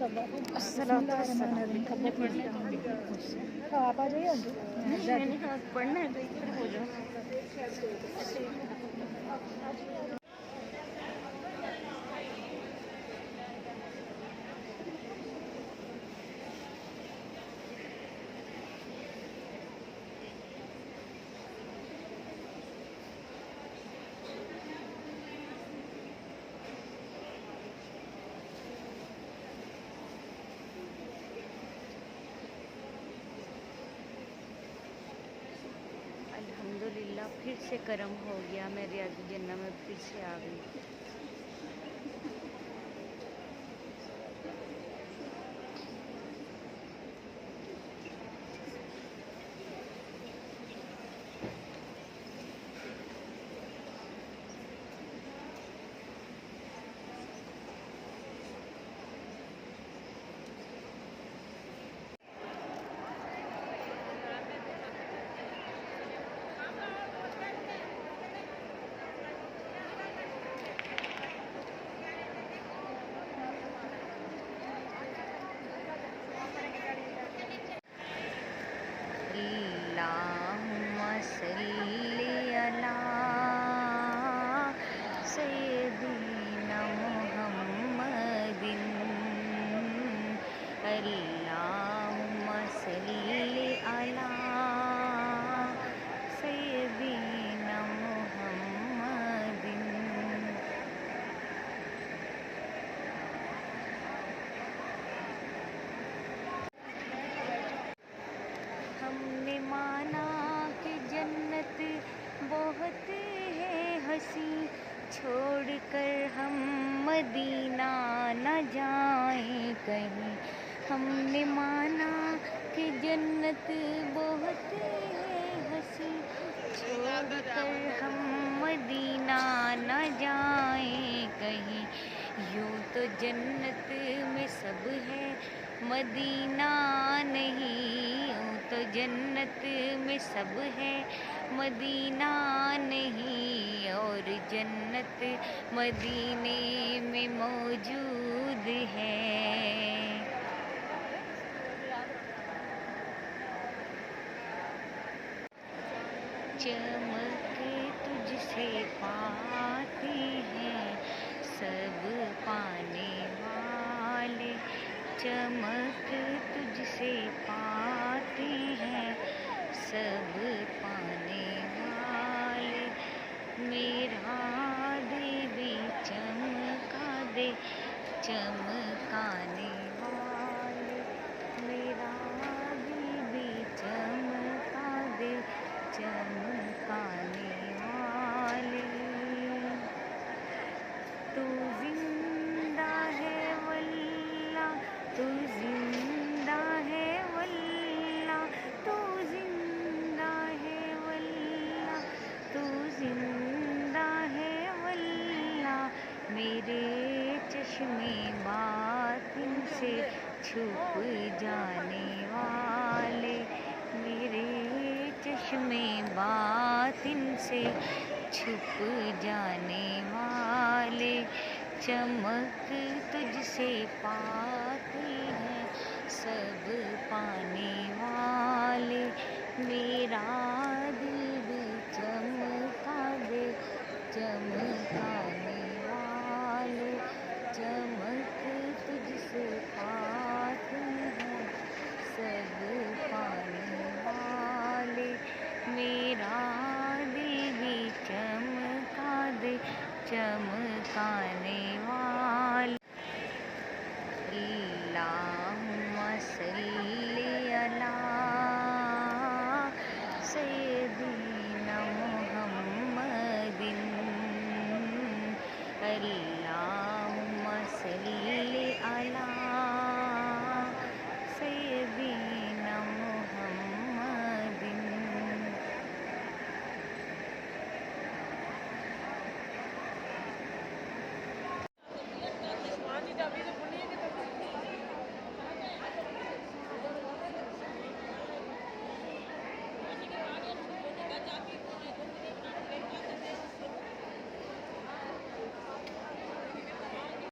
आप आ जाइए। मैंने कहा पढ़ना है तो इधर हो जाओ। अल्हम्दुलिल्लाह फिर से कर्म हो गया, मैं रियाजुल जन्नह में फिर से आ गई। अल्लाहुम्मा सल्ली अला सय्यिदिना मुहम्मदिन। अल्लाहुम्मा सल्ली अला सय्यिदिना मुहम्मदिन। हमने माना कि जन्नत बहुत है हंसी, छोड़कर हम मदीना न जाएं कहीं। हमने माना कि जन्नत बहुत है हंसी, छोड़कर हम मदीना न जाएं कहीं। यूँ तो जन्नत में सब है, मदीना नहीं। यूँ तो जन्नत में सब है, मदीना नहीं। और जन्नत मदीने में मौजूद है। चमक तुझसे पाते हैं सब पाने वाले, चमक तुझसे पाते हैं सब पाने वाले। मेरा देवी चमका दे चमकाने वाले, मेरा देवी चमका दे चमकाने वाले। तू जिंदा है वल्ला, तू जिंदा है वल्ला, तू जिंदा है वल्ला, तू जिंदा है वल्ला। मेरे चश्मे बातिन से छुप जाने वाले, मेरे चश्मे बातिन से छुप जाने वाले। चमक तुझसे पाते हैं सब पाने वाले। मेरा दिल भी चमका दे चमकाने वाले, चमक तुझसे पाते हैं सब पाने वाले। मेरा देवी चमका दे चमकाने वाले। अल्लाहुम्मा सल्ली अला सय्यिदिना मुहम्मदिन।